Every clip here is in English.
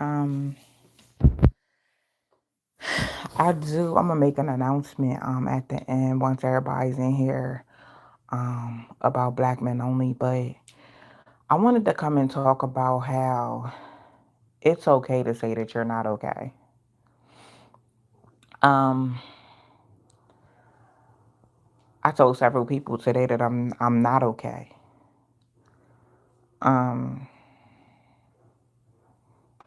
Um, I'm gonna make an announcement at the end once everybody's in here about black men only. But I wanted to come and talk about how it's okay to say that you're not okay. Um, I told several people today that I'm not okay. Um,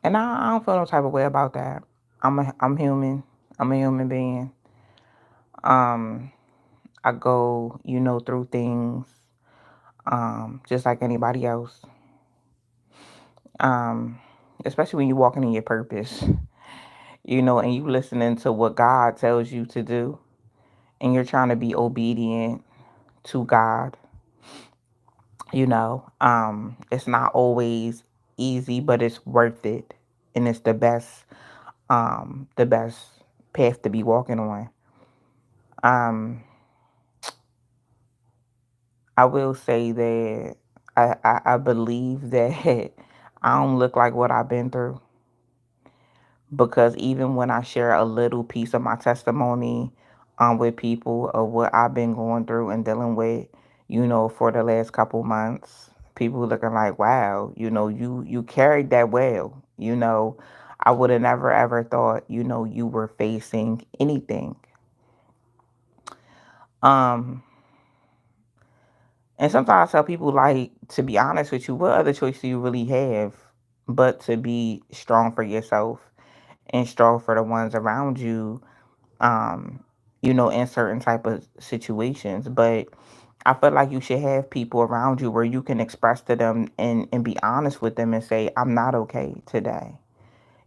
and I don't feel no type of way about that. I'm human. I'm a human being. Um, I go, through things just like anybody else. Um, Especially when you're walking in your purpose, and you listening to what God tells you to do, and you're trying to be obedient to God. It's not always easy, but it's worth it, and it's the best path to be walking on. Um, I will say that I believe that I don't look like what I've been through, because even when I share a little piece of my testimony with people of what I've been going through and dealing with, for the last couple months, people looking like, wow, you carried that well. I would have never ever thought, you were facing anything. Um, and sometimes I tell people, like, to be honest with you, what other choice do you really have but to be strong for yourself and strong for the ones around you, um, in certain type of situations. But I feel like you should have people around you where you can express to them and be honest with them and say, I'm not okay today.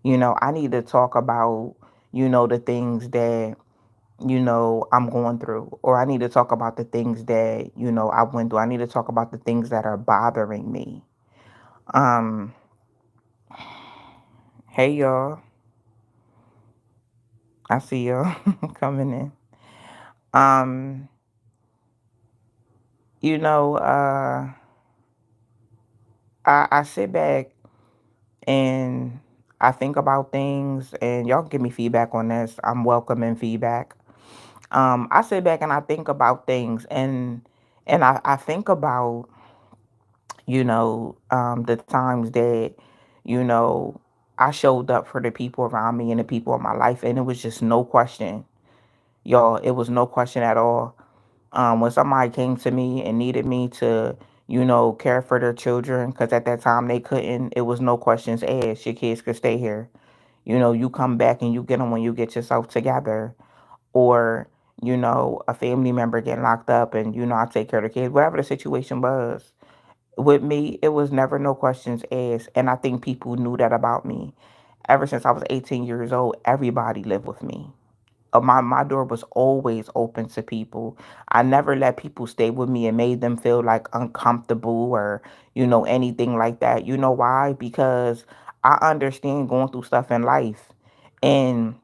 I need to talk about, the things that, I'm going through, or I need to talk about the things that, I went through. I need to talk about the things that are bothering me. Um, hey y'all, I see y'all coming in. Um, you know, uh, I sit back and I think about things, and y'all can give me feedback on this. I'm welcoming feedback. I sit back and I think about things, and I think about, the times that, you know, I showed up for the people around me and the people in my life, and it was just no question, y'all. It was no question at all. When somebody came to me and needed me to, care for their children, because at that time they couldn't, it was no questions asked. Your kids could stay here. You come back and you get them when you get yourself together. Or, a family member getting locked up and, I take care of the kids, whatever the situation was. With me, it was never no questions asked. And I think people knew that about me. Ever since I was 18 years old, everybody lived with me. My door was always open to people. I never let people stay with me and made them feel like uncomfortable or, anything like that. You know why? Because I understand going through stuff in life. And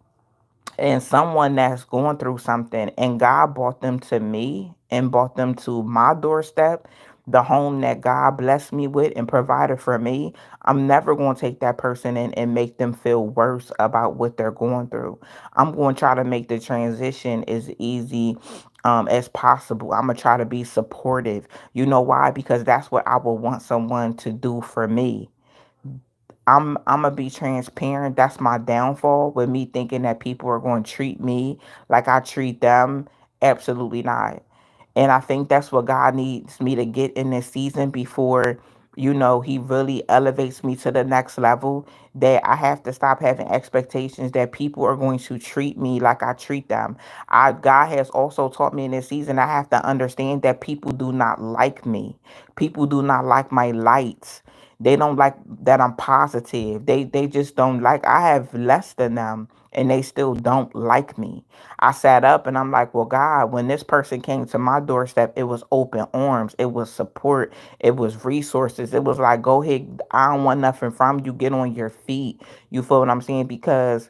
someone that's going through something, and God brought them to me and brought them to my doorstep, the home that God blessed me with and provided for me. I'm never going to take that person and make them feel worse about what they're going through. I'm going to try to make the transition as easy as possible. I'm going to try to be supportive. You know why? Because that's what I would want someone to do for me. I'm gonna be transparent. That's my downfall, with me thinking that people are going to treat me like I treat them. Absolutely not. And I think that's what God needs me to get in this season before, He really elevates me to the next level. That I have to stop having expectations that people are going to treat me like I treat them. God has also taught me in this season, I have to understand that people do not like me. People do not like my lights. They don't like that I'm positive. They just don't like, I have less than them and they still don't like me. I sat up and I'm like, well, God, when this person came to my doorstep, it was open arms, it was support, it was resources. It was like, go ahead, I don't want nothing from you. Get on your feet. You feel what I'm saying? Because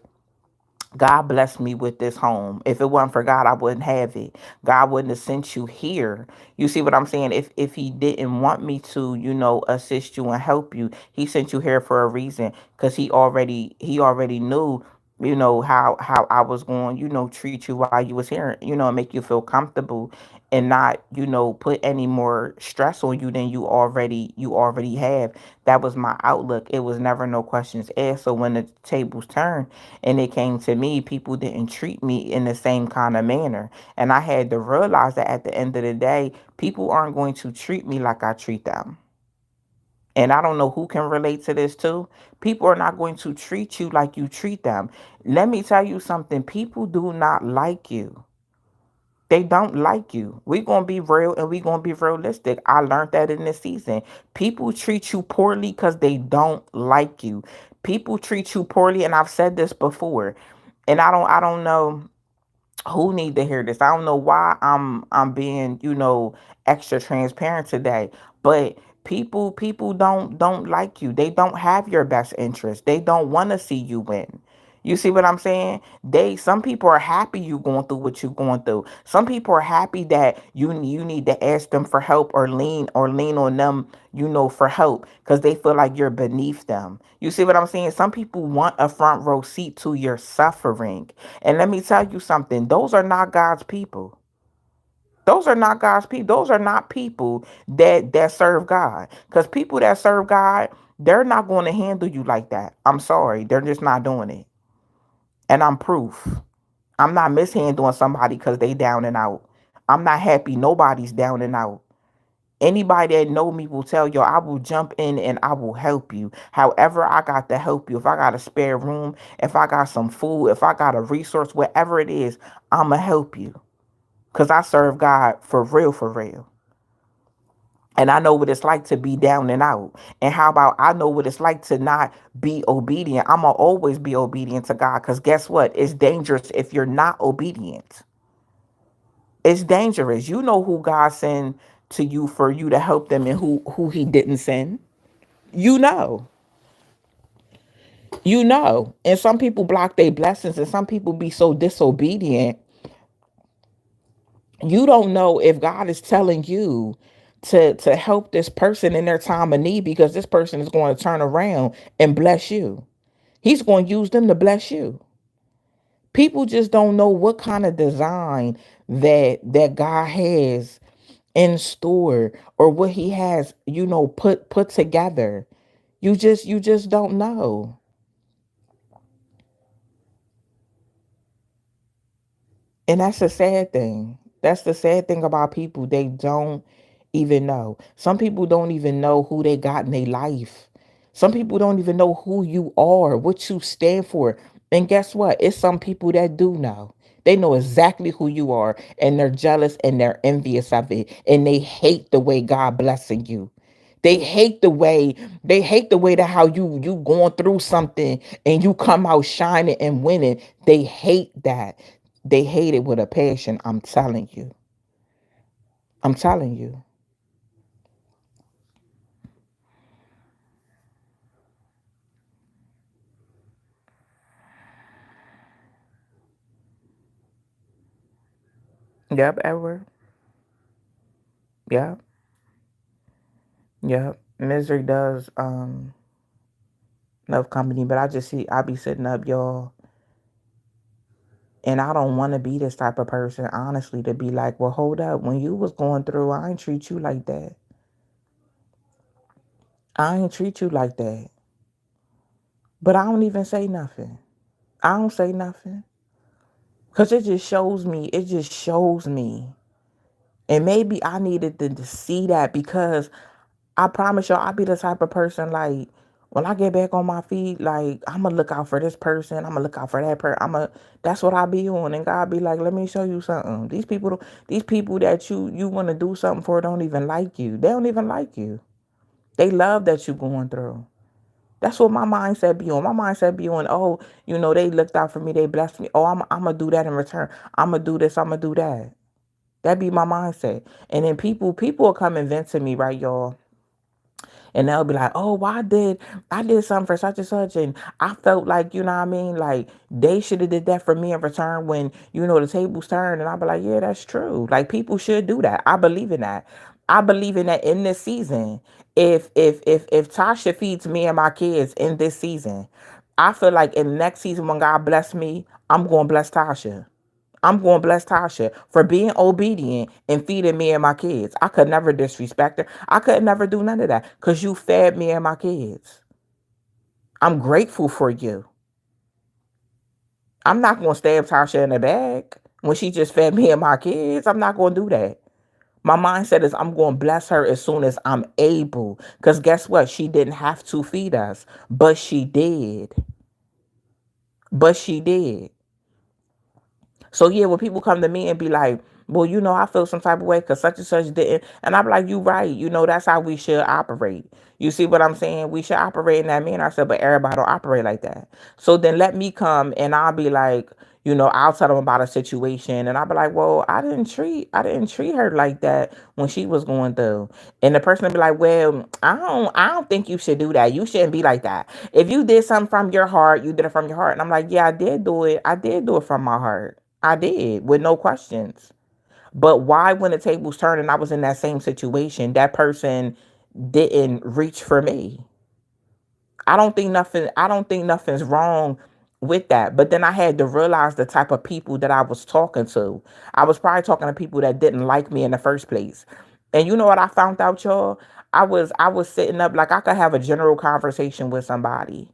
God blessed me with this home. If it wasn't for God, I wouldn't have it. God wouldn't have sent you here. You see what I'm saying? If he didn't want me to, assist you and help you, he sent you here for a reason. Because he already knew, how I was going, treat you while you was here, and make you feel comfortable and not, put any more stress on you than you already have. That was my outlook. It was never no questions asked. So when the tables turned and it came to me, people didn't treat me in the same kind of manner. And I had to realize that at the end of the day, people aren't going to treat me like I treat them. And I don't know who can relate to this too. People are not going to treat you like you treat them. Let me tell you something. People do not like you. They don't like you. We're going to be real and we're going to be realistic. I learned that in this season. People treat you poorly because they don't like you. People treat you poorly, and I've said this before. And I don't know who need to hear this. I don't know why I'm being, extra transparent today. But people don't like you. They don't have your best interest. They don't want to see you win. You see what I'm saying? Some people are happy you going through what you're going through. Some people are happy that you need to ask them for help or lean on them, for help because they feel like you're beneath them. You see what I'm saying? Some people want a front row seat to your suffering. And let me tell you something, those are not God's people. Those are not God's people. Those are not people that serve God. Because people that serve God, they're not going to handle you like that. I'm sorry. They're just not doing it. And I'm proof. I'm not mishandling somebody because they down and out. I'm not happy nobody's down and out. Anybody that know me will tell you I will jump in and I will help you. However, I got to help you. If I got a spare room, if I got some food, if I got a resource, whatever it is, I'ma help you. Cause I serve God for real, for real. And I know what it's like to be down and out. And how about I know what it's like to not be obedient? I'ma always be obedient to God. Cause guess what? It's dangerous if you're not obedient. It's dangerous. You know who God sent to you for you to help them and who he didn't send. You know. You know. And some people block their blessings and some people be so disobedient. You don't know if God is telling you to help this person in their time of need because this person is going to turn around and bless you. He's going to use them to bless you. People just don't know what kind of design that God has in store or what he has, put together. You just don't know. And that's the sad thing. That's the sad thing about people. They don't even know. Some people don't even know who they got in their life. Some people don't even know who you are, what you stand for. And guess what? It's some people that do know. They know exactly who you are and they're jealous and they're envious of it. And they hate the way God blessing you. They hate the way that how you going through something and you come out shining and winning. They hate that. They hate it with a passion. I'm telling you. I'm telling you. Yep, Edward. Yep. Yep. Misery does love company, but I be sitting up, y'all, and I don't want to be this type of person, honestly, to be like, well, hold up. When you was going through, I ain't treat you like that. I ain't treat you like that. But I don't even say nothing. I don't say nothing. Because it just shows me. And maybe I needed to see that because I promise y'all, I be the type of person like when I get back on my feet, like I'm gonna look out for this person, I'm gonna look out for that person. That's what I be on, and God be like, let me show you something. These people that you want to do something for don't even like you. They don't even like you. They love that you going through. That's what my mindset be on. My mindset be on, oh, they looked out for me, they blessed me. Oh, I'm gonna do that in return. I'm gonna do this, I'm gonna do that. That be my mindset. And then people will come and vent to me, right, y'all? And they'll be like, oh, why did I did something for such and such, and I felt like, you know what I mean, like they should have did that for me in return when, you know, the tables turned. And I'll be like, yeah, that's true. Like people should do that. I believe in that. I believe in that in this season. If Tasha feeds me and my kids in this season, I feel like in the next season when God bless me, I'm going to bless Tasha. I'm going to bless Tasha for being obedient and feeding me and my kids. I could never disrespect her. I could never do none of that because you fed me and my kids. I'm grateful for you. I'm not going to stab Tasha in the back when she just fed me and my kids. I'm not going to do that. My mindset is I'm going to bless her as soon as I'm able. Because guess what? She didn't have to feed us, but she did. But she did. So yeah, when people come to me and be like, well, you know, I feel some type of way because such and such didn't. And I'm like, you right. You know, that's how we should operate. You see what I'm saying? We should operate in that manner. I said, but everybody don't operate like that. So then let me come and I'll be like, you know, I'll tell them about a situation and I'll be like, well, I didn't treat her like that when she was going through. And the person will be like, well, I don't think you should do that. You shouldn't be like that. If you did something from your heart, you did it from your heart. And I'm like, yeah, I did do it. I did do it from my heart. I did with no questions. But why, when the tables turned and I was in that same situation, that person didn't reach for me? I don't think nothing's wrong with that. But then I had to realize the type of people that I was talking to. I was probably talking to people that didn't like me in the first place. And you know what I found out, y'all? I was sitting up like I could have a general conversation with somebody.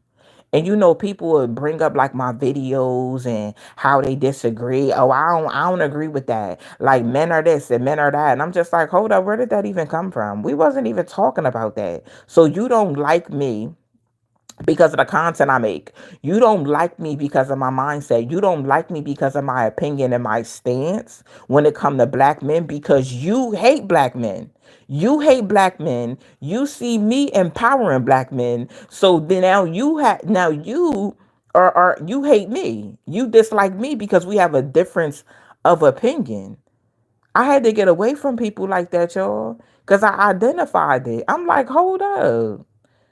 And you know, people would bring up like my videos and how they disagree. Oh, I don't agree with that. Like men are this and men are that. And I'm just like, hold up, where did that even come from? We wasn't even talking about that. So you don't like me because of the content I make. You don't like me because of my mindset. You don't like me because of my opinion and my stance when it comes to black men because you hate black men. You hate black men. You see me empowering black men. So then now you are you hate me. You dislike me because we have a difference of opinion. I had to get away from people like that, y'all, because I identified it. I'm like, hold up.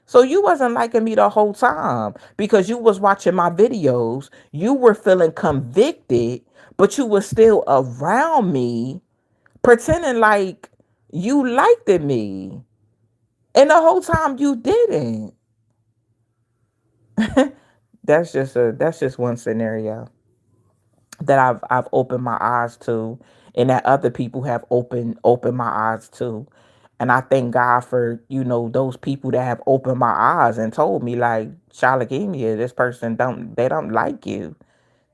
So you wasn't liking me the whole time because you was watching my videos. You were feeling convicted, but you were still around me, pretending like you liked me. And the whole time you didn't. That's just one scenario that I've opened my eyes to, and that other people have opened my eyes to. And I thank God for, you know, those people that have opened my eyes and told me like, Shalakimia, this person don't like you.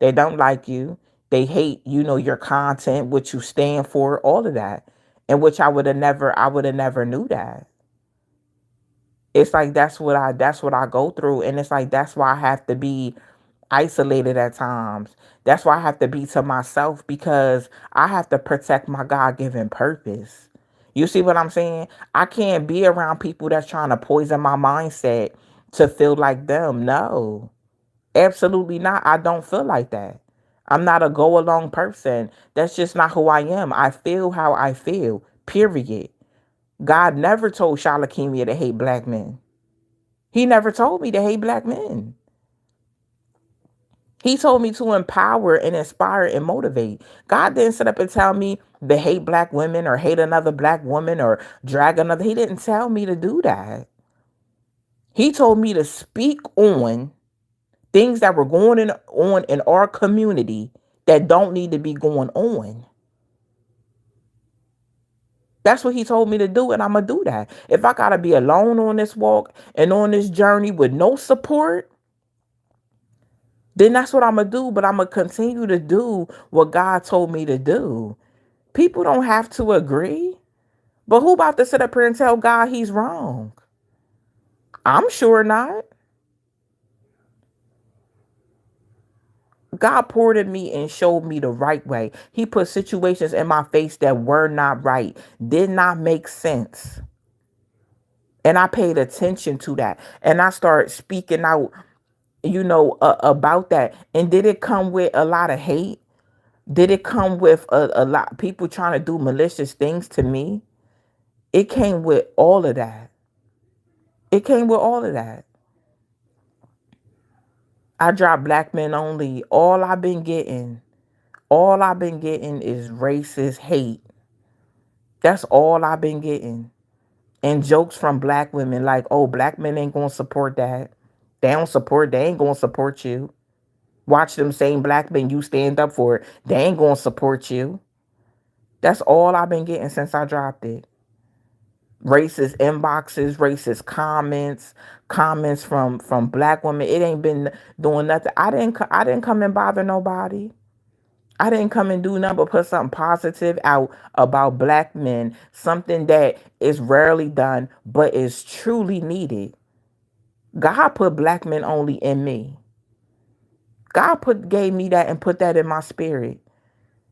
They don't like you. They hate, you know, your content, what you stand for, all of that. And which I would have never knew that. It's like that's what I go through. And it's like that's why I have to be isolated at times. That's why I have to be to myself because I have to protect my God given purpose. You see what I'm saying? I can't be around people that's trying to poison my mindset to feel like them. No, absolutely not. I don't feel like that. I'm not a go along person. That's just not who I am. I feel how I feel, period. God never told Shalakimia to hate black men. He never told me to hate black men. He told me to empower and inspire and motivate. God didn't sit up and tell me to hate black women or hate another black woman or drag another. He didn't tell me to do that. He told me to speak on things that were on in our community that don't need to be going on. That's what he told me to do, and I'm going to do that. If I got to be alone on this walk and on this journey with no support, then that's what I'm going to do. But I'm going to continue to do what God told me to do. People don't have to agree. But who about to sit up here and tell God he's wrong? I'm sure not. God poured in me and showed me the right way. He put situations in my face that were not right, did not make sense. And I paid attention to that. And I started speaking out, about that. And did it come with a lot of hate? Did it come with a lot of people trying to do malicious things to me? It came with all of that. It came with all of that. I dropped black men only. All I've been getting is racist hate. That's all I've been getting. And jokes from black women like, oh, black men ain't gonna support that. They ain't gonna support you. Watch them same black men you stand up for it. They ain't gonna support you. That's all I've been getting since I dropped it. Racist inboxes, racist comments, comments from black women. It ain't been doing nothing. I didn't come and bother nobody. I didn't come and do nothing but put something positive out about black men, something that is rarely done but is truly needed. God put black men only in me. God gave me that and put that in my spirit.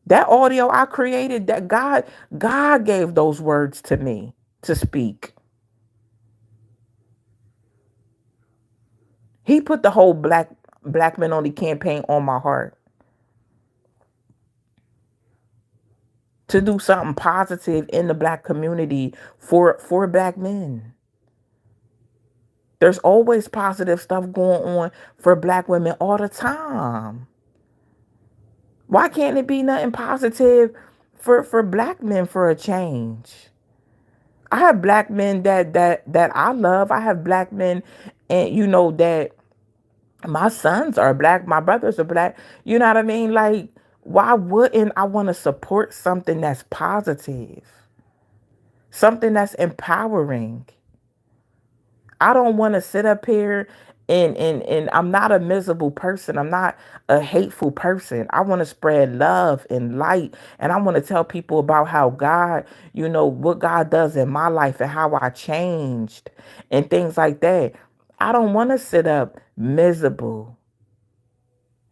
That audio I created, that God gave those words to me to speak. He put the whole black men only campaign on my heart to do something positive in the black community for black men. There's always positive stuff going on for black women all the time. Why can't it be nothing positive for black men for a change? I have black men that I love. I have black men, and that my sons are black, my brothers are black. You know what I mean? Like, why wouldn't I want to support something that's positive? Something that's empowering. I don't want to sit up here and I'm not a miserable person. I'm not a hateful person. I want to spread love and light. And I want to tell people about how God, what God does in my life and how I changed and things like that. I don't want to sit up miserable,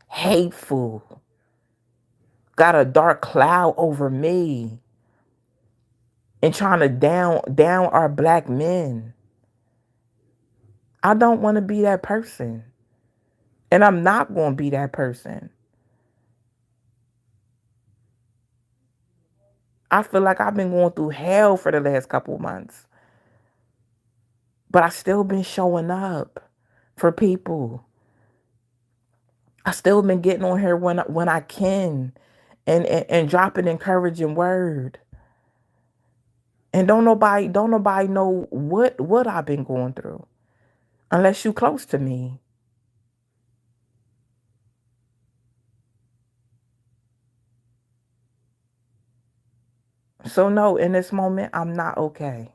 hateful, got a dark cloud over me and trying to down our black men. I don't want to be that person. And I'm not going to be that person. I feel like I've been going through hell for the last couple of months. But I still been showing up for people. I still been getting on here when I can and dropping encouraging word. And don't nobody know what I've been going through unless you close to me. So no, in this moment, I'm not okay.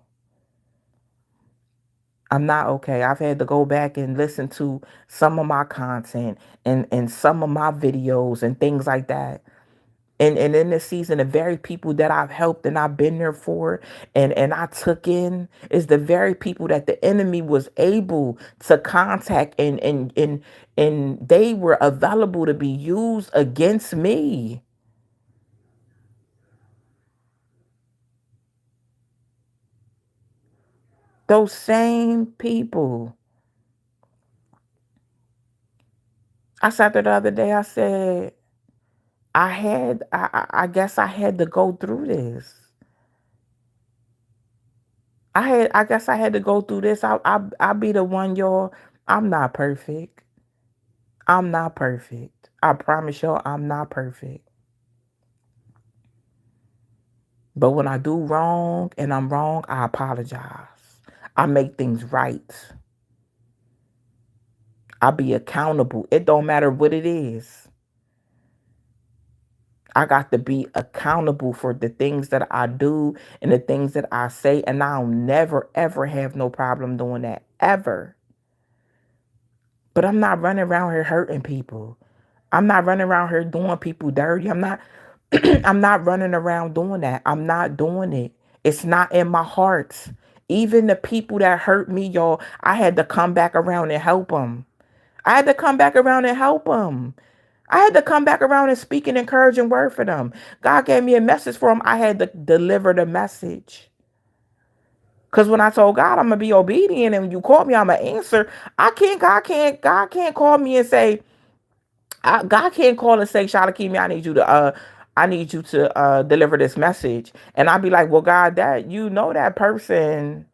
I'm not okay. I've had to go back and listen to some of my content and some of my videos and things like that. And in this season, the very people that I've helped and I've been there for and I took in is the very people that the enemy was able to contact and they were available to be used against me. Those same people. I sat there the other day, I said, I guess I had to go through this. I guess I had to go through this. I'll be the one, y'all. I'm not perfect. I'm not perfect. I promise y'all I'm not perfect. But when I do wrong and I'm wrong, I apologize. I make things right. I be accountable. It don't matter what it is. I got to be accountable for the things that I do and the things that I say. And I'll never, ever have no problem doing that. Ever. But I'm not running around here hurting people. I'm not running around here doing people dirty. I'm not I'm not running around doing that. I'm not doing it. It's not in my heart. Even the people that hurt me, y'all, I had to come back around and help them. I had to come back around and help them. I had to come back around and speak an encouraging word for them. God gave me a message for them. I had to deliver the message. Because when I told God I'm gonna be obedient and when you call me, I'm gonna answer. God can't call me and say, God can't call and say, Shalakimi, I need you to deliver this message. And I'd be like, well, God, that that person,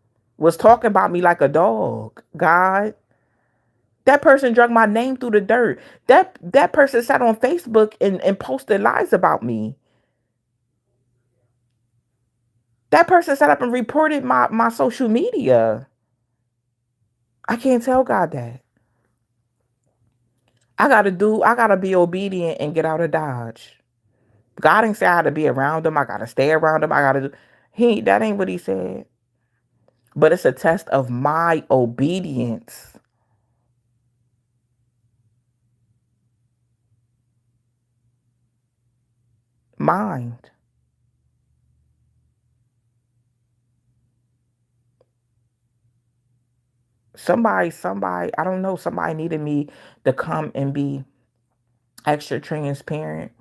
was talking about me like a dog. God, that person drug my name through the dirt. That person sat on Facebook and posted lies about me. That person sat up and reported my social media. I can't tell God that. I gotta be obedient and get out of Dodge. God ain't say I gotta be around him. I gotta stay around him. I gotta do that ain't what he said. But it's a test of my obedience. Mind. Somebody, I don't know, somebody needed me to come and be extra transparent.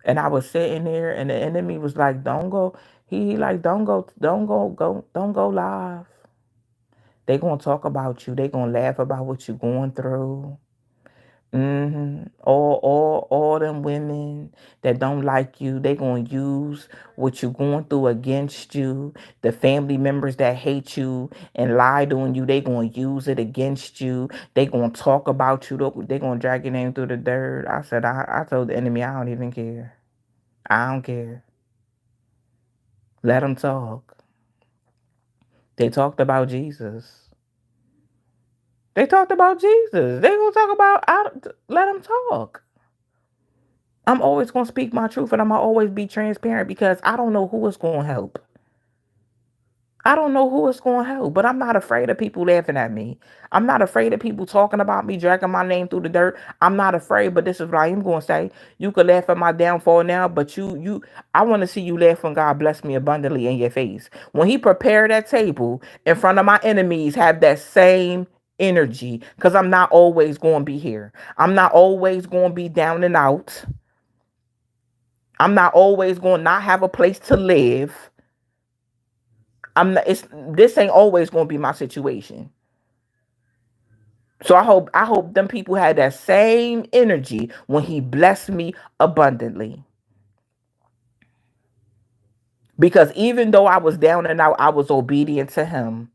And I was sitting there and the enemy was like, don't go. He like, don't go live. They gonna talk about you. They gonna laugh about what you going through. All them women that don't like you, they gonna use what you going through against you. The family members that hate you and lied on you, they gonna use it against you. They gonna talk about you. They gonna drag your name through the dirt. I said, I told the enemy, I don't even care. I don't care. Let them talk. They talked about Jesus. They talked about Jesus. They gonna talk about. Let them talk. I'm always gonna speak my truth, and I'm gonna always be transparent because I don't know who is gonna help. I don't know who is going to help, but I'm not afraid of people laughing at me. I'm not afraid of people talking about me, dragging my name through the dirt. I'm not afraid, but this is what I am going to say. You could laugh at my downfall now, but I want to see you laugh when God bless me abundantly in your face. When he prepared that table in front of my enemies, have that same energy because I'm not always going to be here. I'm not always going to be down and out. I'm not always going to not have a place to live. I'm not, this ain't always gonna be my situation. So I hope them people had that same energy when he blessed me abundantly. Because even though I was down and out, I was obedient to him.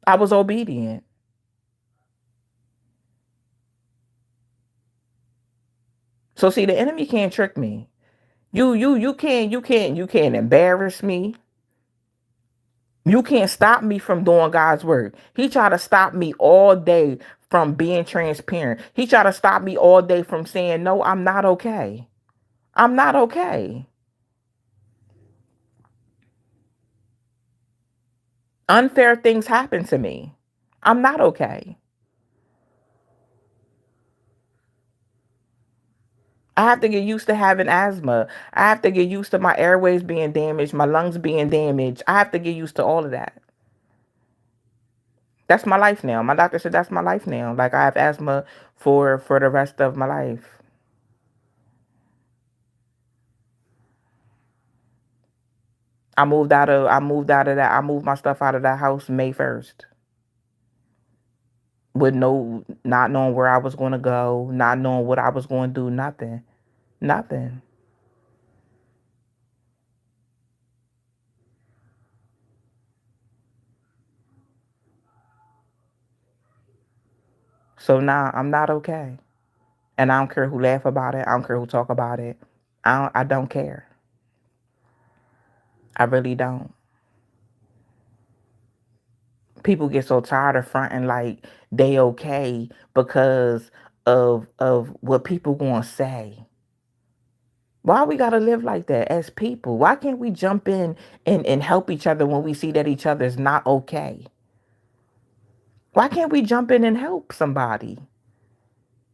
I was obedient. So see, the enemy can't trick me. You can't embarrass me. You can't stop me from doing God's work. He tried to stop me all day from being transparent. He tried to stop me all day from saying, no, I'm not okay. I'm not okay. Unfair things happen to me. I'm not okay. I have to get used to having asthma. I have to get used to my airways being damaged, my lungs being damaged. I have to get used to all of that. That's my life now. My doctor said that's my life now. Like I have asthma for the rest of my life. I moved my stuff out of that house May 1st. With no not knowing where I was going to go, not knowing what I was going to do, nothing. Nothing. So now I'm not okay. And I don't care who laugh about it. I don't care who talk about it. I don't care. I really don't. People get so tired of fronting like they okay because of what people gonna say. Why we gotta live like that as people? Why can't we jump in and help each other when we see that each other's not okay? Why can't we jump in and help somebody?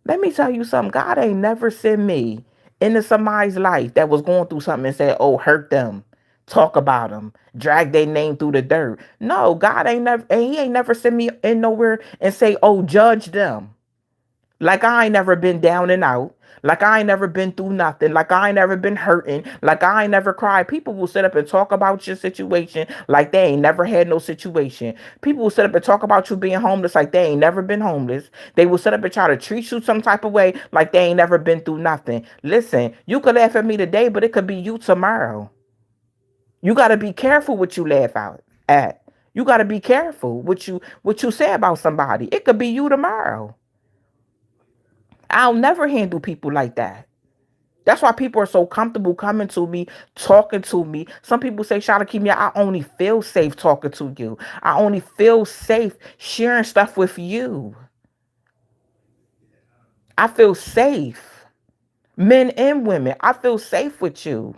Let me tell you something. God ain't never sent me into somebody's life that was going through something and said, oh, hurt them, talk about them, drag their name through the dirt. No, God ain't never, and he ain't never sent me in nowhere and say, oh, judge them. Like I ain't never been down and out. Like I ain't never been through nothing. Like I ain't never been hurting. Like I ain't never cried. People will sit up and talk about your situation like they ain't never had no situation. People will sit up and talk about you being homeless like they ain't never been homeless. They will sit up and try to treat you some type of way like they ain't never been through nothing. Listen, you could laugh at me today, but it could be you tomorrow. You got to be careful what you laugh out at. You got to be careful what you say about somebody. It could be you tomorrow. I'll never handle people like that. That's why people are so comfortable coming to me, talking to me. Some people say, "Shada Kimia, I only feel safe talking to you. I only feel safe sharing stuff with you. I feel safe. Men and women, I feel safe with you."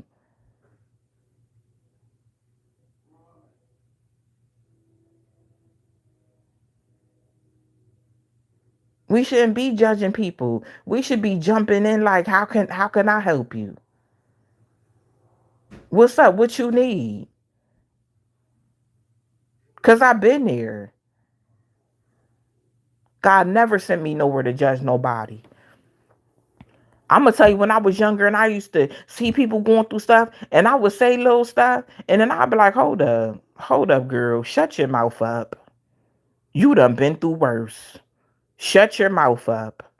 We shouldn't be judging people. We should be jumping in like, how can I help you? What's up? What you need? Cause I've been there. God never sent me nowhere to judge nobody. I'm gonna tell you, when I was younger and I used to see people going through stuff, and I would say little stuff, and then I'd be like, hold up, girl, shut your mouth up. You done been through worse. Shut your mouth up.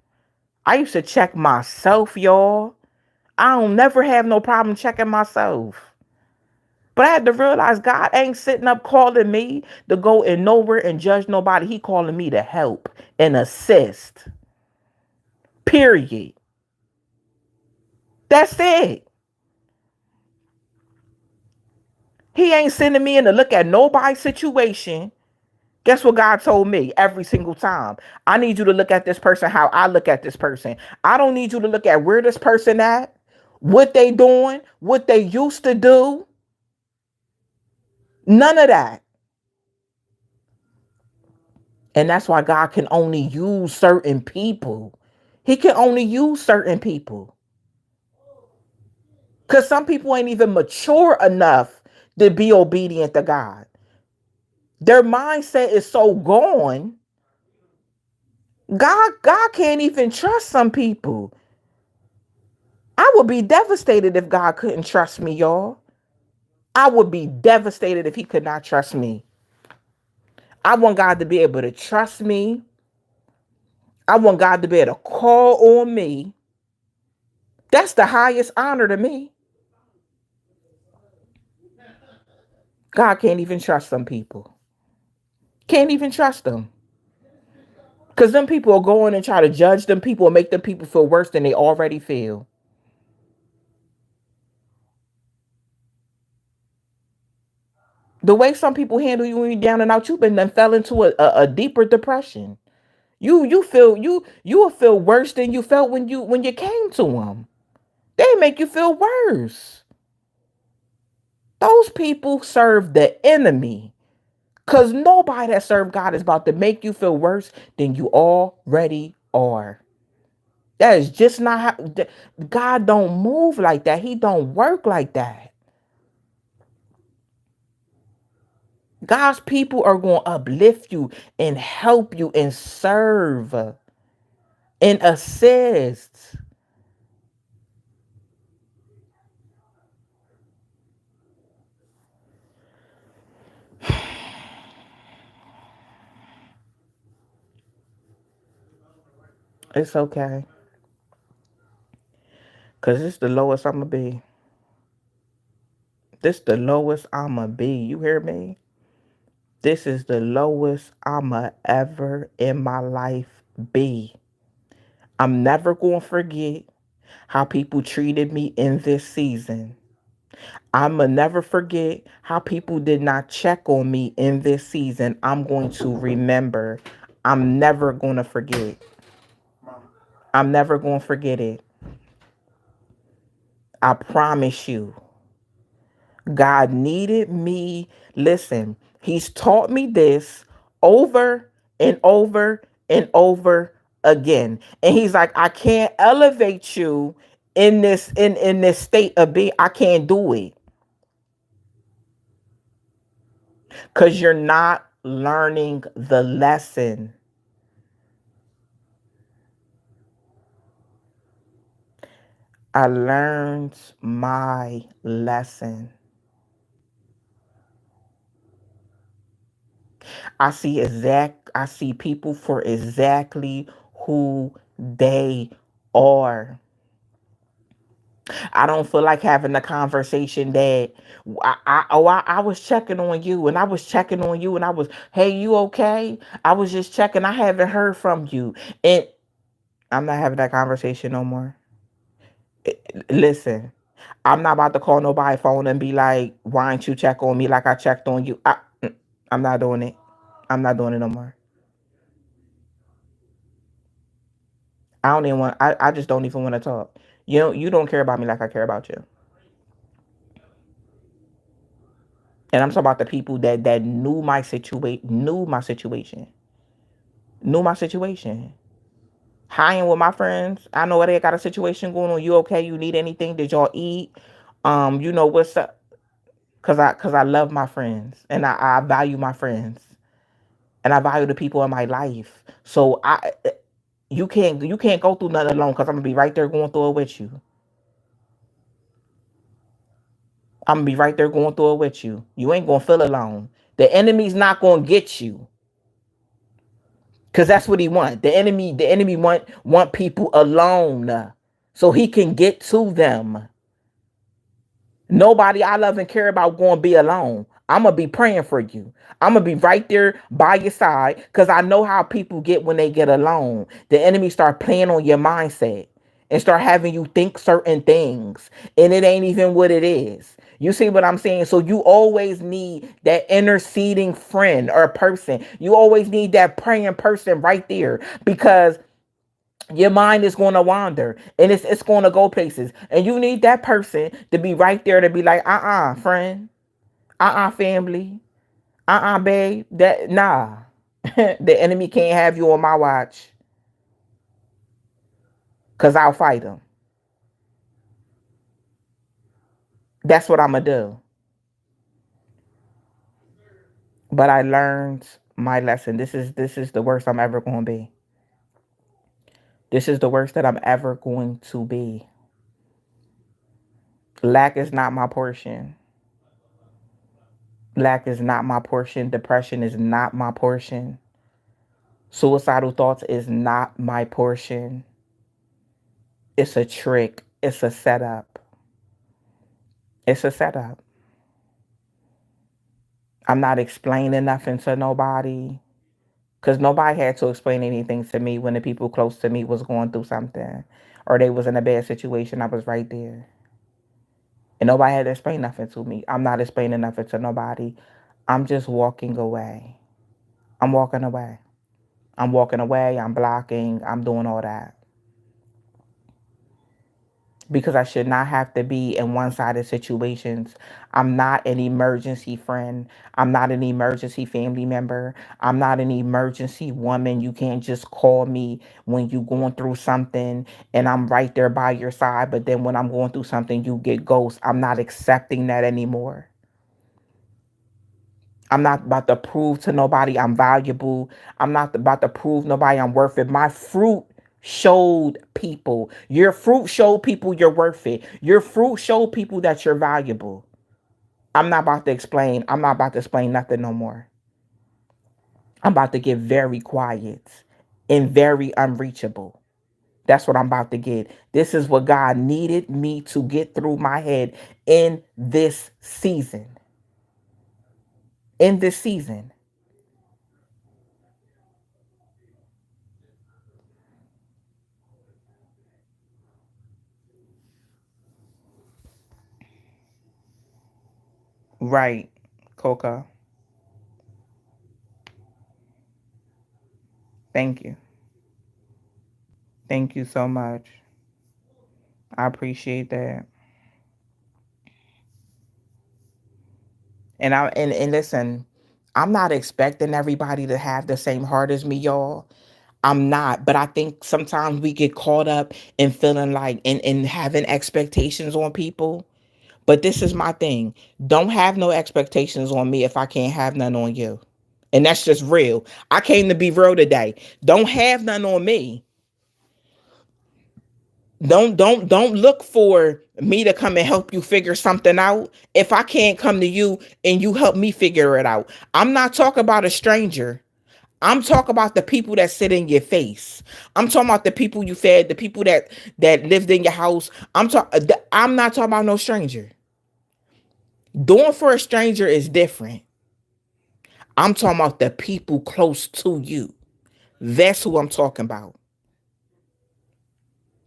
I used to check myself, y'all. I don't never have no problem checking myself. But I had to realize God ain't sitting up calling me to go in nowhere and judge nobody. He calling me to help and assist. Period. That's it. He ain't sending me in to look at nobody's situation. Guess what God told me every single time? I need you to look at this person how I look at this person. I don't need you to look at where this person at, what they doing, what they used to do. None of that. And that's why God can only use certain people. He can only use certain people. Because some people ain't even mature enough to be obedient to God. Their mindset is so gone. God can't even trust some people. I would be devastated if God couldn't trust me, y'all. I would be devastated if he could not trust me. I want God to be able to trust me. I want God to be able to call on me. That's the highest honor to me. God can't even trust some people. Can't even trust them. Because them people will go in and try to judge them people and make them people feel worse than they already feel. The way some people handle you when you're down and out, you've been then fell into a deeper depression. You will feel worse than you felt when you came to them. They make you feel worse. Those people serve the enemy. Because nobody that serves God is about to make you feel worse than you already are. That is just not how God don't move like that. He don't work like that. God's people are going to uplift you and help you and serve and assist. It's okay. Because it's the lowest I'm going to be. This the lowest I'm going to be. You hear me? This is the lowest I'ma ever in my life be. I'm never going to forget how people treated me in this season. I'ma never forget how people did not check on me in this season. I'm going to remember. I'm never going to forget. I'm never going to forget it. I promise you. God needed me. Listen, he's taught me this over and over and over again. And he's like, I can't elevate you in this state of being. I can't do it. Because you're not learning the lesson. I learned my lesson. I see people for exactly who they are. I don't feel like having a conversation that I was checking on you and I was checking on you and I was, hey, you okay? I was just checking. I haven't heard from you. And I'm not having that conversation no more. Listen, I'm not about to call nobody phone and be like, why didn't you check on me like I checked on you? I'm not doing it. I'm not doing it no more. I don't even want, I just don't even want to talk. You don't care about me like I care about you. And I'm talking about the people that knew my situation. Hi, and with my friends, I know they got a situation going on. You okay? You need anything? Did y'all eat? You know what's up? Cause I love my friends and I value my friends and I value the people in my life. So you can't go through nothing alone because I'm gonna be right there going through it with you. I'm gonna be right there going through it with you. You ain't gonna feel alone. The enemy's not gonna get you. Cause that's what he want. The enemy want people alone. So he can get to them. Nobody I love and care about going to be alone. I'm going to be praying for you. I'm going to be right there by your side because I know how people get when they get alone. The enemy start playing on your mindset and start having you think certain things. And it ain't even what it is. You see what I'm saying? So you always need that interceding friend or person. You always need that praying person right there because your mind is going to wander and it's going to go places and you need that person to be right there to be like friend, family, babe, that nah. The enemy can't have you on my watch because I'll fight him. That's what I'm gonna do. But I learned my lesson. This is the worst I'm ever going to be. This is the worst that I'm ever going to be. Lack is not my portion. Lack is not my portion. Depression is not my portion. Suicidal thoughts is not my portion. It's a trick. It's a setup. It's a setup. I'm not explaining nothing to nobody because nobody had to explain anything to me when the people close to me was going through something or they was in a bad situation. I was right there. And nobody had to explain nothing to me. I'm not explaining nothing to nobody. I'm just walking away. I'm walking away. I'm walking away. I'm blocking. I'm doing all that. Because I should not have to be in one-sided situations. I'm not an emergency friend. I'm not an emergency family member. I'm not an emergency woman. You can't just call me when you're going through something and I'm right there by your side. But then when I'm going through something, you get ghost. I'm not accepting that anymore. I'm not about to prove to nobody I'm valuable. I'm not about to prove nobody I'm worth it. My fruit showed people. Your fruit showed people you're worth it. Your fruit showed people that you're valuable. I'm not about to explain. I'm not about to explain nothing no more. I'm about to get very quiet and very unreachable. That's what I'm about to get. This is what God needed me to get through my head in this season. In this season. Right, Coca. Thank you. Thank you so much. I appreciate that. And listen, I'm not expecting everybody to have the same heart as me, y'all. I'm not, but I think sometimes we get caught up in feeling like and having expectations on people. But this is my thing. Don't have no expectations on me if I can't have none on you. And that's just real. I came to be real today. Don't have none on me. Don't look for me to come and help you figure something out if I can't come to you and you help me figure it out. I'm not talking about a stranger. I'm talking about the people that sit in your face. I'm talking about the people you fed, the people that lived in your house. I'm not talking about no stranger. Doing for a stranger is different. I'm talking about the people close to you. That's who I'm talking about.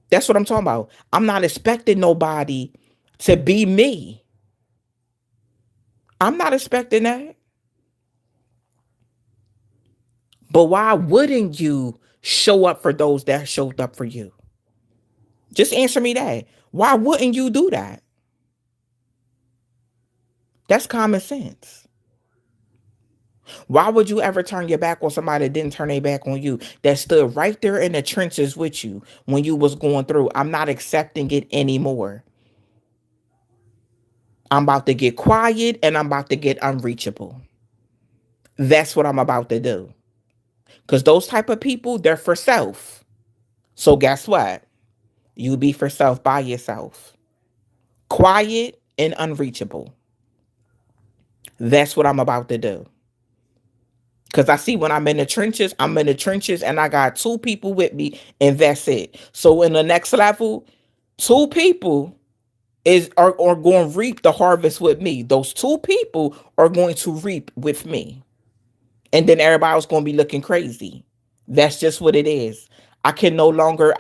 That's what I'm talking about. I'm not expecting nobody to be me. I'm not expecting that. But why wouldn't you show up for those that showed up for you? Just answer me that. Why wouldn't you do that? That's common sense. Why would you ever turn your back on somebody that didn't turn their back on you, that stood right there in the trenches with you when you was going through? I'm not accepting it anymore. I'm about to get quiet and I'm about to get unreachable. That's what I'm about to do. Because those type of people, they're for self. So guess what? You be for self by yourself. Quiet and unreachable. That's what I'm about to do. Because I see when I'm in the trenches and I got two people with me and that's it. So in the next level, two people are going to reap the harvest with me. Those two people are going to reap with me. And then everybody's going to be looking crazy. That's just what it is. I can no longer,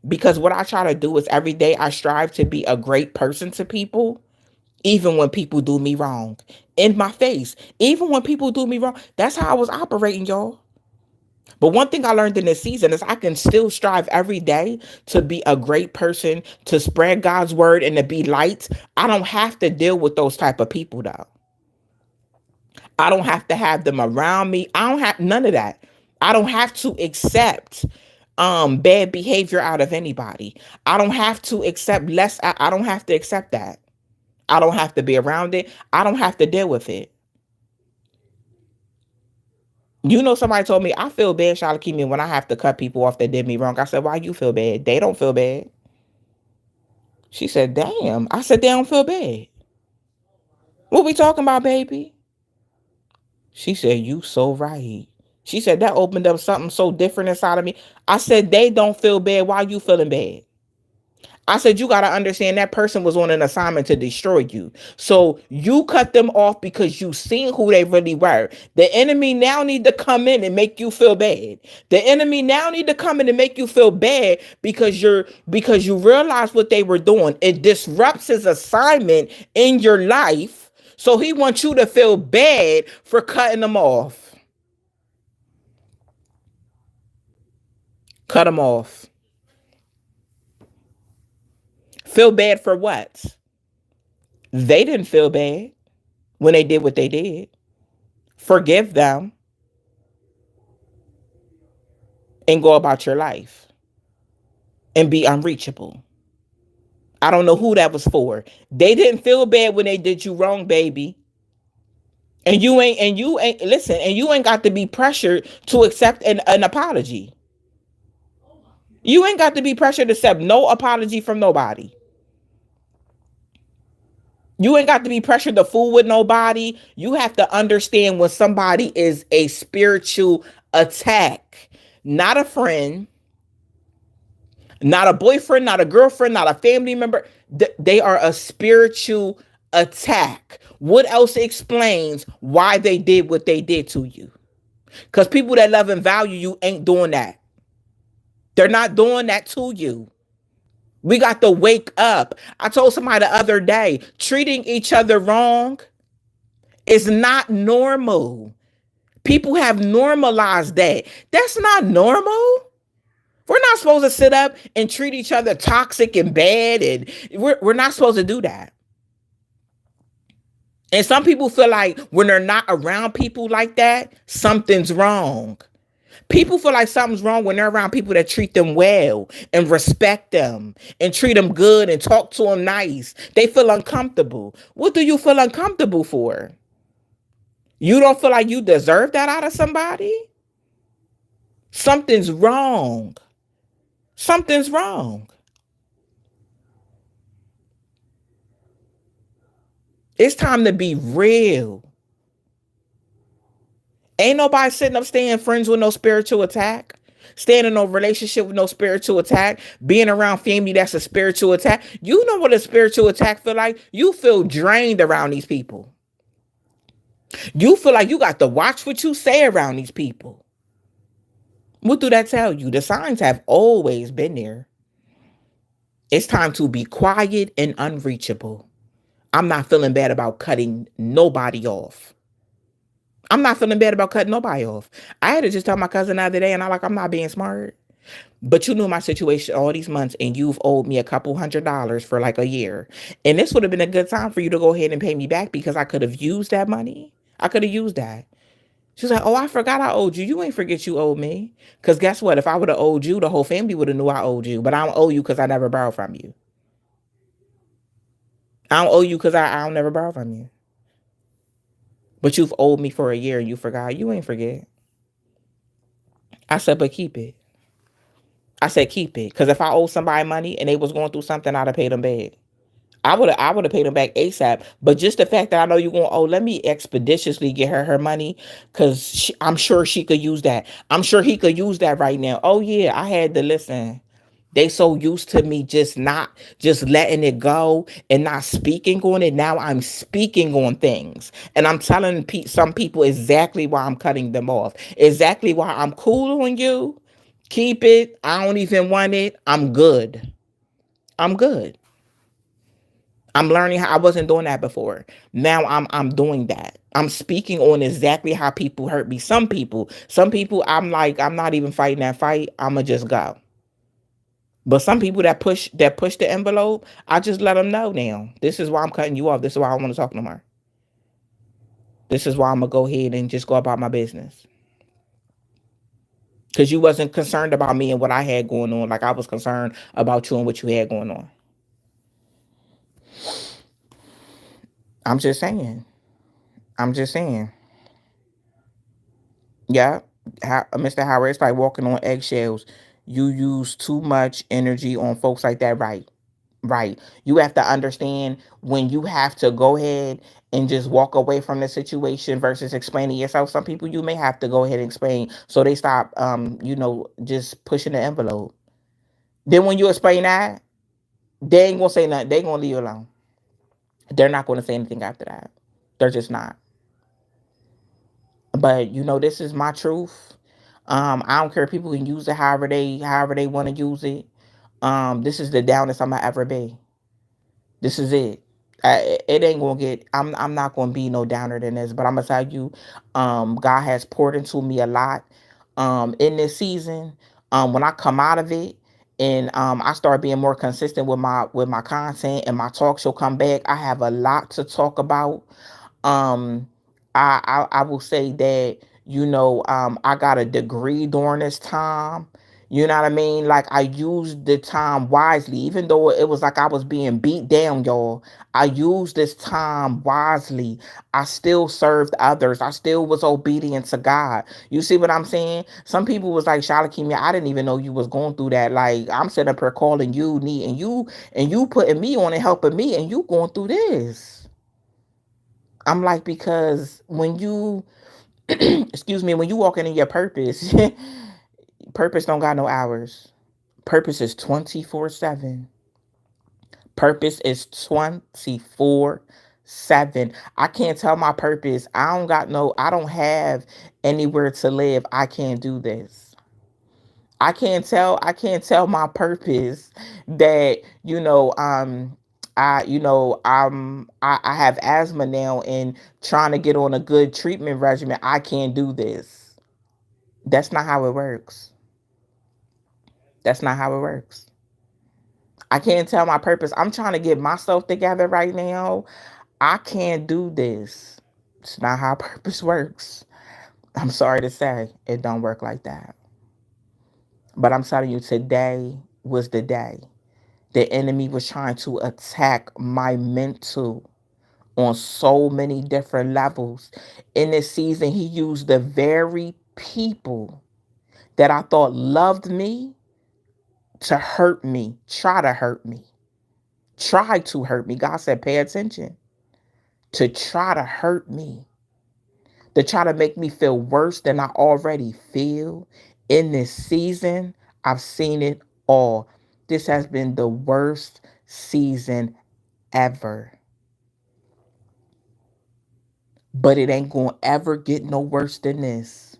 because what I try to do is every day I strive to be a great person to people, even when people do me wrong. In my face, even when people do me wrong. That's how I was operating, y'all. But one thing I learned in this season is I can still strive every day to be a great person, to spread God's word and to be light. I don't have to deal with those type of people though. I don't have to have them around me. I don't have none of that. I don't have to accept bad behavior out of anybody. I don't have to accept less. I don't have to accept that. I don't have to be around it. I don't have to deal with it. Somebody told me I feel bad, Shalakimi, when I have to cut people off that did me wrong. I said, why you feel bad? They don't feel bad. She said, damn. I said, they don't feel bad. What we talking about, baby? She said, you so right. She said, that opened up something so different inside of me. I said, they don't feel bad. Why you feeling bad? I said, you got to understand that person was on an assignment to destroy you. So you cut them off because you seen who they really were. The enemy now need to come in and make you feel bad. The enemy now need to come in and make you feel bad because you realize what they were doing. It disrupts his assignment in your life. So he wants you to feel bad for cutting them off. Cut them off. Feel bad for what? They didn't feel bad when they did what they did. Forgive them and go about your life and be unreachable. I don't know who that was for. They didn't feel bad when they did you wrong, baby. And you ain't got to be pressured to accept an apology. You ain't got to be pressured to accept no apology from nobody. You ain't got to be pressured to fool with nobody. You have to understand when somebody is a spiritual attack, not a friend, not a boyfriend, not a girlfriend, not a family member. They are a spiritual attack. What else explains why they did what they did to you? Because people that love and value you ain't doing that. They're not doing that to you. We got to wake up. I told somebody the other day, treating each other wrong is not normal. People have normalized that. That's not normal. We're not supposed to sit up and treat each other toxic and bad, and we're not supposed to do that. And some people feel like when they're not around people like that, something's wrong. People feel like something's wrong when they're around people that treat them well and respect them and treat them good and talk to them nice. They feel uncomfortable. What do you feel uncomfortable for? You don't feel like you deserve that out of somebody? Something's wrong. Something's wrong. It's time to be real. Ain't nobody sitting up staying friends with no spiritual attack. Staying in no relationship with no spiritual attack. Being around family that's a spiritual attack. You know what a spiritual attack feel like? You feel drained around these people. You feel like you got to watch what you say around these people. What do that tell you? The signs have always been there. It's time to be quiet and unreachable. I'm not feeling bad about cutting nobody off. I'm not feeling bad about cutting nobody off. I had to just tell my cousin the other day, and I'm not being smart. But you knew my situation all these months, and you've owed me a couple $100s for like a year. And this would have been a good time for you to go ahead and pay me back because I could have used that money. I could have used that. She's like, oh, I forgot I owed you. You ain't forget you owed me. Because guess what? If I would have owed you, the whole family would have knew I owed you. But I don't owe you because I never borrowed from you. I don't owe you because I don't never borrow from you. But you've owed me for a year and you forgot. You ain't forget. I said, but keep it. I said, keep it. Because if I owe somebody money and they was going through something, I'd have paid them back. I would have paid them back ASAP. But just the fact that I know you're going, oh, let me expeditiously get her money because I'm sure she could use that. I'm sure he could use that right now. Oh, yeah, I had to listen. They so used to me just letting it go and not speaking on it. Now I'm speaking on things. And I'm telling some people exactly why I'm cutting them off. Exactly why I'm cool on you. Keep it. I don't even want it. I'm good. I'm good. I'm learning how I wasn't doing that before. Now I'm doing that. I'm speaking on exactly how people hurt me. Some people I'm like, I'm not even fighting that fight. I'ma just go. But some people that push the envelope, I just let them know now. This is why I'm cutting you off. This is why I don't want to talk no more. This is why I'm gonna go ahead and just go about my business. Cause you wasn't concerned about me and what I had going on, like I was concerned about you and what you had going on. I'm just saying. I'm just saying. Yeah, Mr. Howard, it's like walking on eggshells. You use too much energy on folks like that, right? Right. You have to understand when you have to go ahead and just walk away from the situation versus explaining yourself. Some people you may have to go ahead and explain so they stop just pushing the envelope. Then when you explain that, they ain't gonna say nothing. They gonna leave you alone. They're not gonna say anything after that. They're just not. But this is my truth. I don't care if people can use it however they want to use it. This is the downest I'm gonna ever be. This is it. It ain't gonna get. I'm not gonna be no downer than this. But I'm gonna tell you, God has poured into me a lot. In this season, when I come out of it, and I start being more consistent with my content and my talk show come back, I have a lot to talk about. Um, I will say that I got a degree during this time. You know what I mean? Like I used the time wisely, even though it was like I was being beat down, y'all. I used this time wisely. I still served others. I still was obedient to God. You see what I'm saying? Some people was like, Shalakimia, I didn't even know you was going through that. Like I'm sitting up here calling you, need, and you putting me on and helping me, and you going through this. I'm like, because when you excuse me, when you walking in your purpose, purpose don't got no hours. Purpose is 24/7. Purpose is 24/7. I can't tell my purpose. I don't have anywhere to live. I can't do this. I can't tell my purpose that, I have asthma now and trying to get on a good treatment regimen. I can't do this. That's not how it works. That's not how it works. I can't tell my purpose. I'm trying to get myself together right now. I can't do this. It's not how purpose works. I'm sorry to say, it don't work like that. But I'm telling you, today was the day. The enemy was trying to attack my mental on so many different levels. In this season, he used the very people that I thought loved me to hurt me, try to hurt me, try to hurt me. God said, pay attention, to try to hurt me. to try to make me feel worse than I already feel in this season. I've seen it all. This has been the worst season ever. But it ain't going to ever get no worse than this.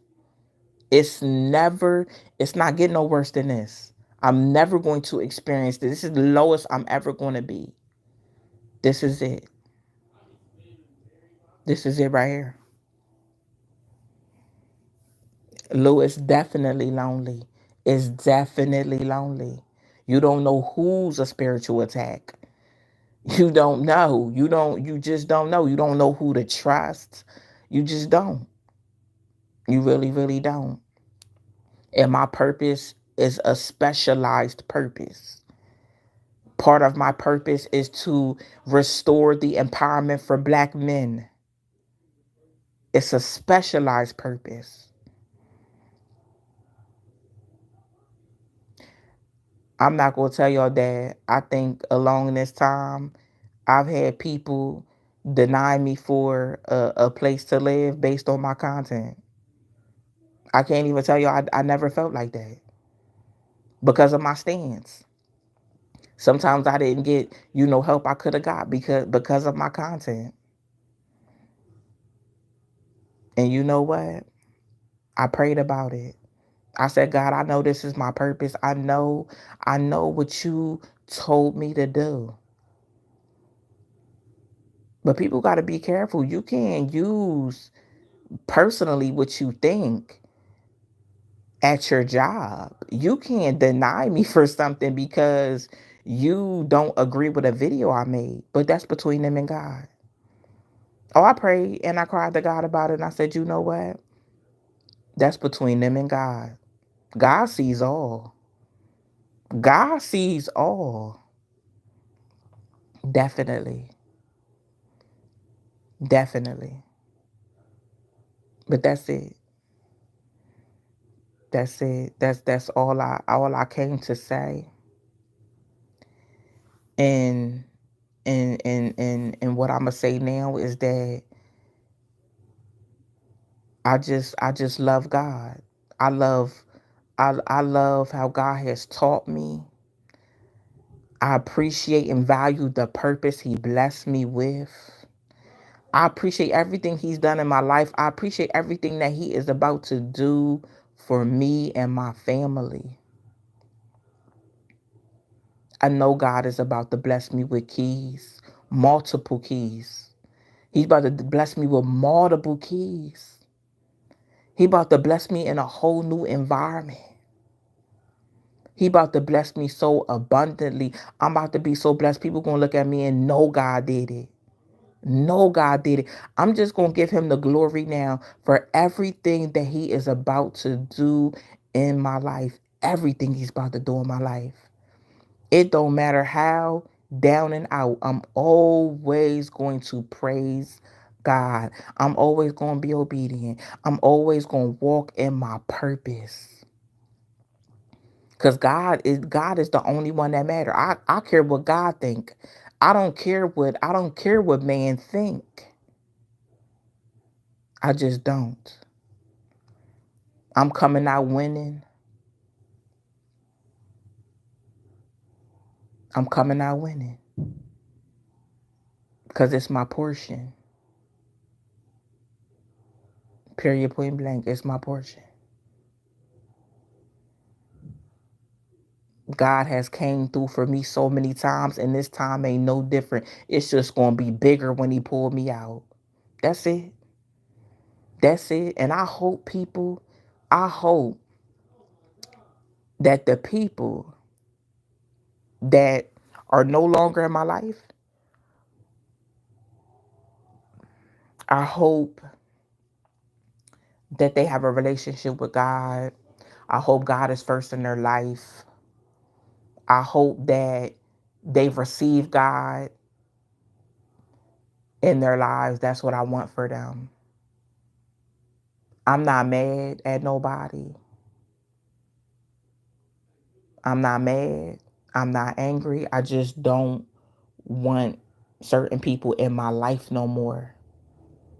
It's not getting no worse than this. I'm never going to experience this. This is the lowest I'm ever going to be. This is it. This is it right here. Lou is definitely lonely. It's definitely lonely. You don't know who's a spiritual attack. You don't know. You just don't know. You don't know who to trust. You just don't. You really, really don't. And my purpose is a specialized purpose. Part of my purpose is to restore the empowerment for black men. It's a specialized purpose. I'm not going to tell y'all that I think along this time, I've had people deny me for a place to live based on my content. I can't even tell y'all I never felt like that because of my stance. Sometimes I didn't get, help I could have got because of my content. And you know what? I prayed about it. I said, God, I know this is my purpose. I know what you told me to do. But people got to be careful. You can't use personally what you think at your job. You can't deny me for something because you don't agree with a video I made. But that's between them and God. Oh, I prayed and I cried to God about it. And I said, you know what? That's between them and God. God sees all. God sees all. Definitely. Definitely. But that's it. That's it. That's all I came to say. And and what I'm gonna say now is that I just love God. I love I love how God has taught me. I appreciate and value the purpose He blessed me with. I appreciate everything He's done in my life. I appreciate everything that He is about to do for me and my family. I know God is about to bless me with keys, multiple keys. He's about to bless me with multiple keys. He about to bless me in a whole new environment. He about to bless me so abundantly. I'm about to be so blessed. People gonna look at me and know God did it. No, God did it. I'm just going to give Him the glory now for everything that He is about to do in my life. Everything He's about to do in my life. It don't matter how down and out. I'm always going to praise God. I'm always going to be obedient. I'm always going to walk in my purpose. Because God is the only one that matters. I care what God think. I don't care what man think. I just don't. I'm coming out winning. I'm coming out winning. Because it's my portion. Period, point blank. It's my portion. God has came through for me so many times, and this time ain't no different. It's just going to be bigger when He pulled me out. That's it. That's it. And I hope that the people that are no longer in my life, I hope that they have a relationship with God. I hope God is first in their life. I hope that they've received God in their lives. That's what I want for them. I'm not mad at nobody. I'm not mad. I'm not angry. I just don't want certain people in my life no more.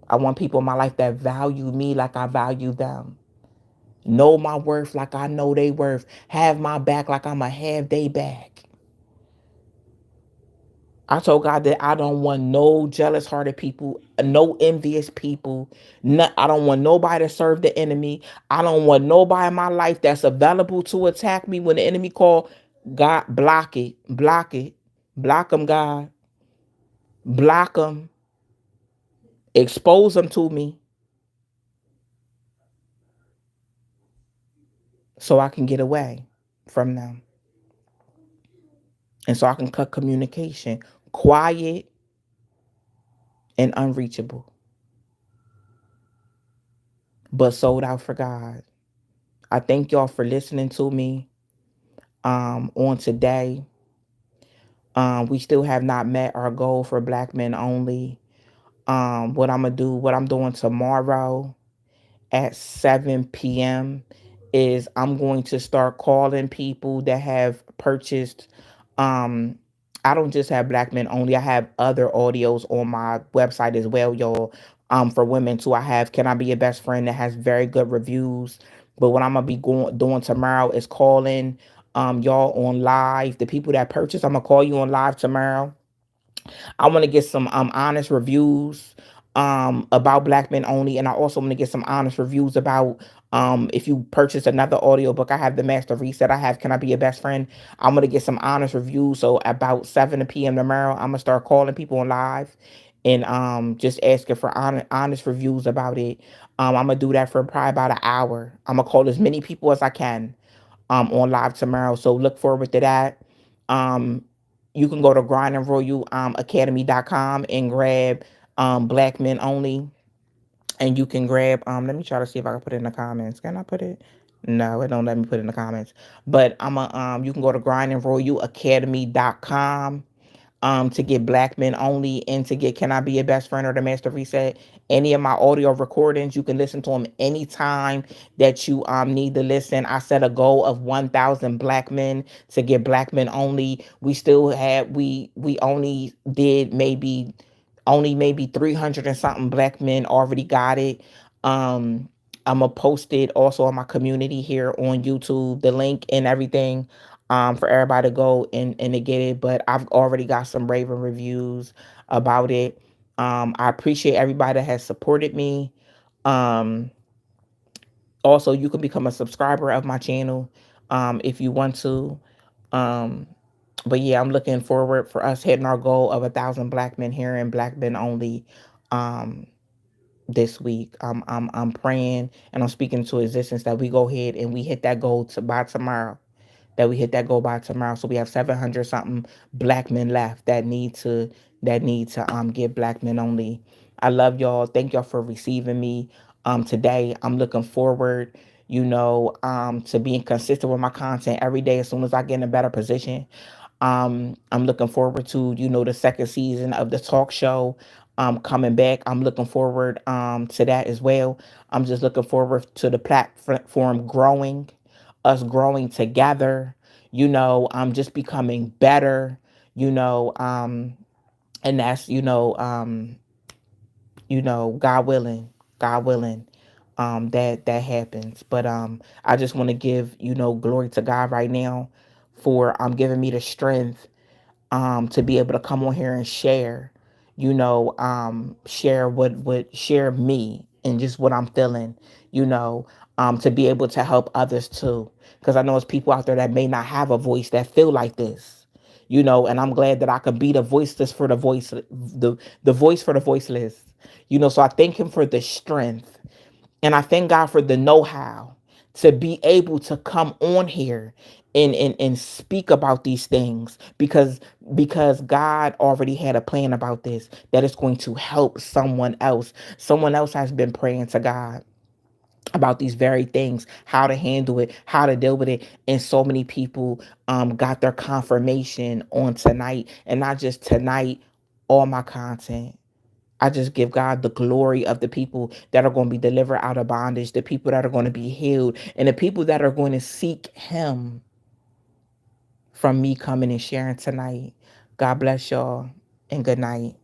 I want people in my life that value me like I value them. Know my worth like I know they worth. Have my back like I'ma have they back. I told God that I don't want no jealous hearted people, no envious people. No, I don't want nobody to serve the enemy. I don't want nobody in my life that's available to attack me when the enemy call. God, block it, block it, block them, God, block them, expose them to me so I can get away from them and so I can cut communication, quiet and unreachable, but sold out for God. I thank y'all for listening to me on today. We still have not met our goal for Black men only. What I'm doing tomorrow at 7 p.m. is I'm going to start calling people that have purchased. Um, I don't just have Black men only. I have other audios on my website as well, y'all. For women too, I have "Can I Be Your Best Friend" that has very good reviews. But what I'm gonna be doing tomorrow is calling y'all on live. The people that purchase, I'm gonna call you on live tomorrow. I want to get some honest reviews about Black men only, and I also want to get some honest reviews about if you purchase another audiobook. I have the Master Reset. I have "Can I Be Your Best Friend." I'm gonna get some honest reviews. So about 7 p.m. tomorrow, I'm gonna start calling people on live and just asking for honest reviews about it. I'm gonna do that for probably about an hour. I'm gonna call as many people as I can on live tomorrow. So look forward to that. Um, you can go to grindandroyal academy.com and grab Black Men Only. And you can grab let me try to see if I can put it in the comments. Can I put it? No, it don't let me put it in the comments. But you can go to grindandroyalacademy.com to get Black Men Only and to get "Can I Be Your Best Friend" or the Master Reset. Any of my audio recordings, you can listen to them anytime that you need to listen. I set a goal of 1,000 Black men to get Black Men Only. We only did maybe 300 and something Black men already got it. I'm gonna post it also on my community here on YouTube, the link and everything, for everybody to go and to get it. But I've already got some raving reviews about it. I appreciate everybody that has supported me. Um, Also, you can become a subscriber of my channel if you want to. Um, but yeah, I'm looking forward for us hitting our goal of 1,000 Black men here and Black men only um, this week. I'm praying and I'm speaking to existence that we go ahead and we hit that goal by tomorrow. That we hit that goal by tomorrow. So we have 700 something Black men left that need to get Black men only. I love y'all. Thank y'all for receiving me today. I'm looking forward, to being consistent with my content every day as soon as I get in a better position. I'm looking forward to, the second season of the talk show coming back. I'm looking forward to that as well. I'm just looking forward to the platform growing, us growing together, just becoming better, you know, um, and that's, God willing, God willing, that happens. But I just want to give, glory to God right now for giving me the strength to be able to come on here and share, share share me and just what I'm feeling, to be able to help others too. Because I know it's people out there that may not have a voice that feel like this, and I'm glad that I could be the voiceless for the voice for the voiceless, so I thank him for the strength and I thank God for the know-how to be able to come on here and speak about these things because God already had a plan about this, that it's going to help someone else. Someone else has been praying to God about these very things, how to handle it, how to deal with it. And so many people got their confirmation on tonight, and not just tonight, all my content. I just give God the glory of the people that are going to be delivered out of bondage, the people that are going to be healed, and the people that are going to seek him from me coming and sharing tonight. God bless y'all and good night.